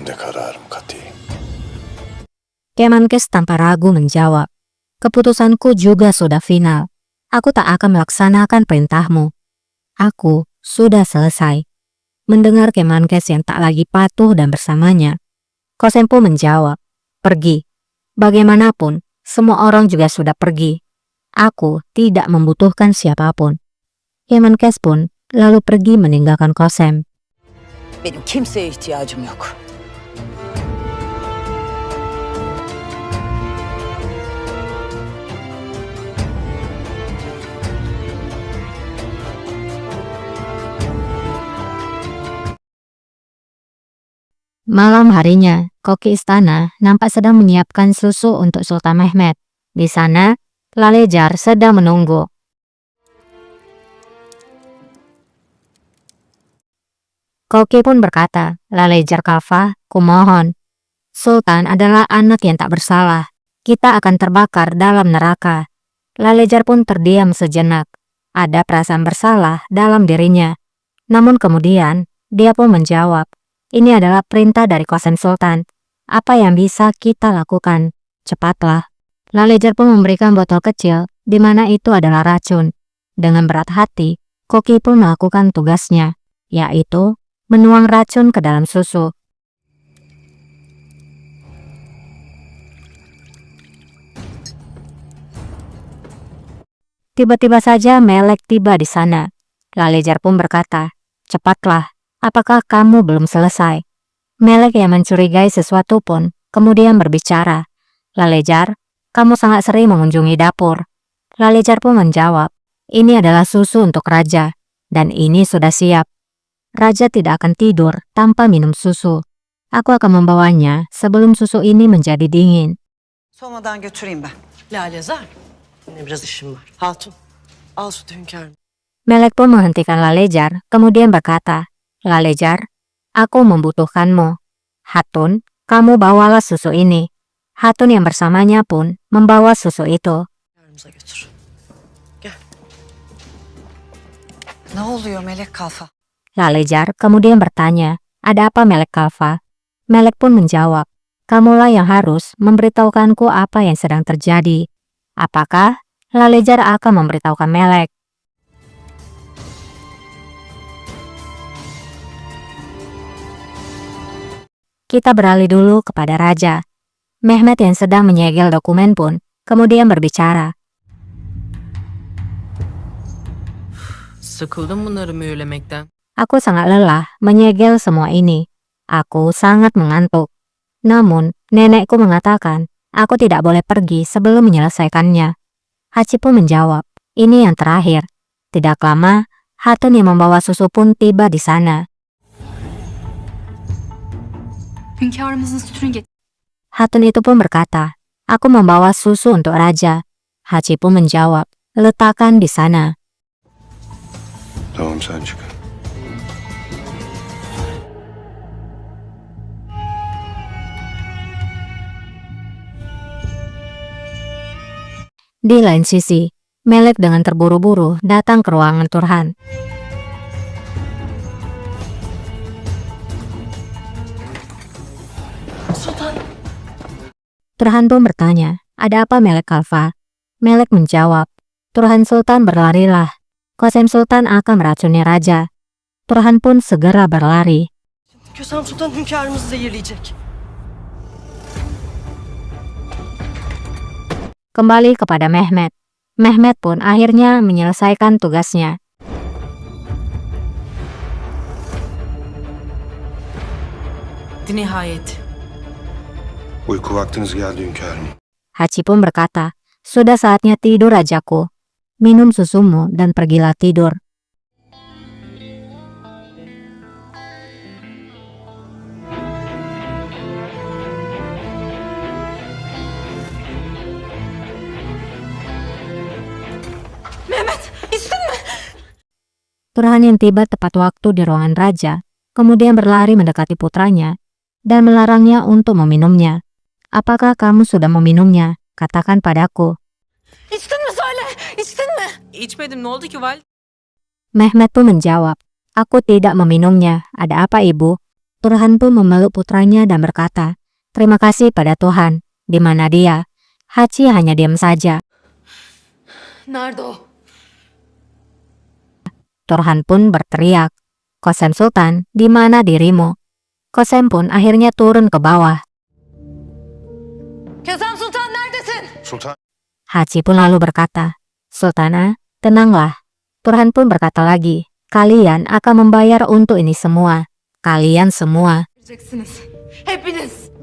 de kararım katı. Kemenkes tanpa ragu menjawab, keputusanku juga sudah final. Aku tak akan melaksanakan perintahmu. Aku sudah selesai. Mendengar Kemenkes yang tak lagi patuh dan bersamanya, Kosempo menjawab, pergi. Bagaimanapun, semua orang juga sudah pergi. Aku tidak membutuhkan siapapun. Kemenkes pun lalu pergi meninggalkan Kosem. Benim kimseye ihtiyacım yok. Malam harinya, koki istana nampak sedang menyiapkan susu untuk Sultan Mehmet. Di sana, Lalejar sedang menunggu. Koki pun berkata, Lalejar Kalfa, kumohon. Sultan adalah anak yang tak bersalah. Kita akan terbakar dalam neraka. Lalejar pun terdiam sejenak. Ada perasaan bersalah dalam dirinya. Namun kemudian, dia pun menjawab, ini adalah perintah dari Kosem Sultan. Apa yang bisa kita lakukan? Cepatlah. Lalejar pun memberikan botol kecil, di mana itu adalah racun. Dengan berat hati, Koki pun melakukan tugasnya, yaitu menuang racun ke dalam susu. Tiba-tiba saja Melek tiba di sana. Lalejar pun berkata, cepatlah. Apakah kamu belum selesai? Melek yang mencurigai sesuatu pun kemudian berbicara. Lalejar, kamu sangat sering mengunjungi dapur. Lalejar pun menjawab, ini adalah susu untuk raja, dan ini sudah siap. Raja tidak akan tidur tanpa minum susu. Aku akan membawanya sebelum susu ini menjadi dingin. Soğumadan götüreyim ben. Lalezar, yine biraz işim var. Hatun, al sütü hünkârım. Melek pun menghentikan Lalejar, kemudian berkata, Lalejar, aku membutuhkanmu. Hatun, kamu bawalah susu ini. Hatun yang bersamanya pun membawa susu itu. Hünkârımıza götür. Gel. Ne oluyor Melek Kalfa? Lalejar kemudian bertanya, ada apa Melek Kalfa? Melek pun menjawab, kamulah yang harus memberitahukanku apa yang sedang terjadi. Apakah Lalejar akan memberitahukan Melek? Kita beralih dulu kepada Raja. Mehmet yang sedang menyegel dokumen pun kemudian berbicara. Sıkıldım bunları mühürlemekten. Aku sangat lelah menyegel semua ini. Aku sangat mengantuk. Namun, nenekku mengatakan, aku tidak boleh pergi sebelum menyelesaikannya. Hachi pun menjawab, ini yang terakhir. Tidak lama, Hatun yang membawa susu pun tiba di sana. Hünkârımızın sütünü getir. Hatun itu pun berkata, aku membawa susu untuk raja. Hachi pun menjawab, letakkan di sana. Tamam sen çık. Di lain sisi, Melek dengan terburu-buru datang ke ruangan Turhan. Sultan, Turhan pun bertanya, ada apa Melek Kalfa? Melek menjawab, Turhan Sultan berlarilah. Kosem Sultan akan meracuni raja. Turhan pun segera berlari. Kösem Sultan hünkârımızı zehirleyecek. Kembali kepada Mehmet. Mehmet pun akhirnya menyelesaikan tugasnya. Nihayet. Uyku vaktiniz geldi hünkârım. Hachi pun berkata, sudah saatnya tidur rajaku. Minum susumu dan pergilah tidur. Mehmet, istedin mi? Turhan yang tiba tepat waktu di ruangan raja, kemudian berlari mendekati putranya dan melarangnya untuk meminumnya. Apakah kamu sudah meminumnya? Katakan padaku. İçtin mi söyle, içtin mi? İçmedim, ne oldu ki valide? Mehmet pun menjawab, aku tidak meminumnya. Ada apa ibu? Turhan pun memeluk putranya dan berkata, "Terima kasih pada Tuhan." Di mana dia? Hachi hanya diam saja. Nerede o? Turhan pun berteriak, "Kosem Sultan, di mana dirimu?" Kosem pun akhirnya turun ke bawah. Kezan Sultan neredesin? Sultan. Hachi pun lalu berkata, "Sultana, tenanglah." Turhan pun berkata lagi, "Kalian akan membayar untuk ini semua. Kalian semua." Vereceksiniz. Hepiniz.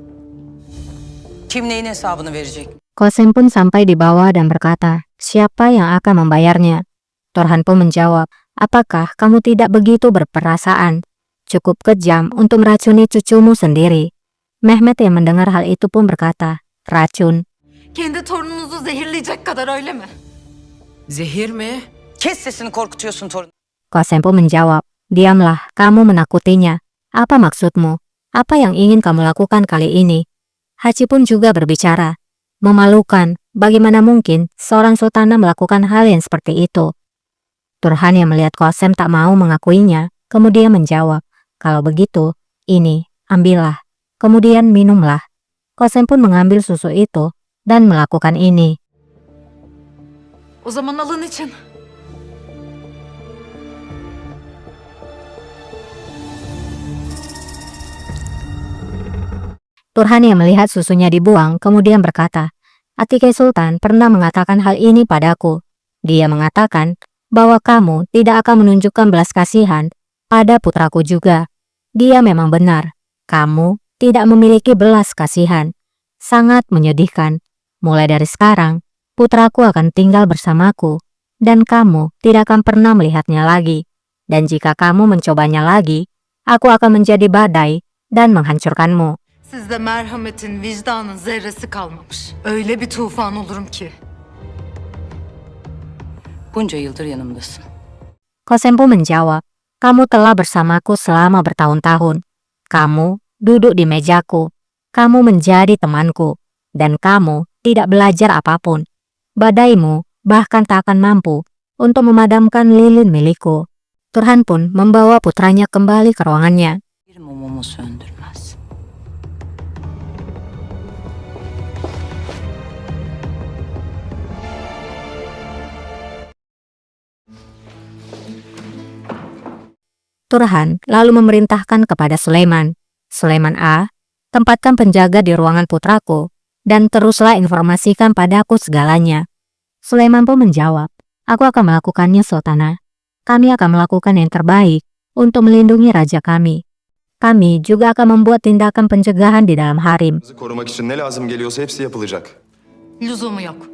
Kim neyin hesabını verecek? Kosem pun sampai di bawah dan berkata, "Siapa yang akan membayarnya?" Turhan pun menjawab, "Apakah kamu tidak begitu berperasaan? Cukup kejam untuk meracuni cucumu sendiri." Mehmet yang mendengar hal itu pun berkata, "Racun." Kendi torununuzu zehirleyecek kadar öyle mi? Zehir mi? Kes sesini korkutuyorsun torun. Kosem pun menjawab, "Diamlah, kamu menakutinya. Apa maksudmu? Apa yang ingin kamu lakukan kali ini?" Hachi pun juga berbicara. "Memalukan, bagaimana mungkin seorang sultana melakukan hal yang seperti itu?" Turhan yang melihat Kosem tak mau mengakuinya, kemudian menjawab, "Kalau begitu, ini, ambillah. Kemudian minumlah." Kosem pun mengambil susu itu dan melakukan ini. O zaman alın için. Turhan yang melihat susunya dibuang kemudian berkata, "Atike Sultan pernah mengatakan hal ini padaku. Dia mengatakan bahwa kamu tidak akan menunjukkan belas kasihan pada putraku juga. Dia memang benar. Kamu tidak memiliki belas kasihan. Sangat menyedihkan. Mulai dari sekarang, putraku akan tinggal bersamaku, dan kamu tidak akan pernah melihatnya lagi. Dan jika kamu mencobanya lagi, aku akan menjadi badai dan menghancurkanmu." Sizde merhametin, vicdanın zerresi kalmamış. Öyle bir tufan olurum ki. Bunca yıldır yanımdasın. Kosem pun menjawab, "Kamu telah bersamaku selama bertahun-tahun. Kamu duduk di mejaku. Kamu menjadi temanku. Dan kamu tidak belajar apapun. Badaimu bahkan tak akan mampu untuk memadamkan lilin milikku." Turhan pun membawa putranya kembali ke ruangannya. Bir mumumu söndürmez. Turhan lalu memerintahkan kepada Sulaiman, "Sulaiman A, tempatkan penjaga di ruangan putraku, dan teruslah informasikan padaku segalanya." Sulaiman pun menjawab, "Aku akan melakukannya, Sultana. Kami akan melakukan yang terbaik untuk melindungi raja kami. Kami juga akan membuat tindakan pencegahan di dalam harem." Korumak için ne lazım geliyorsa hepsi yapılacak. Lüzumu yok.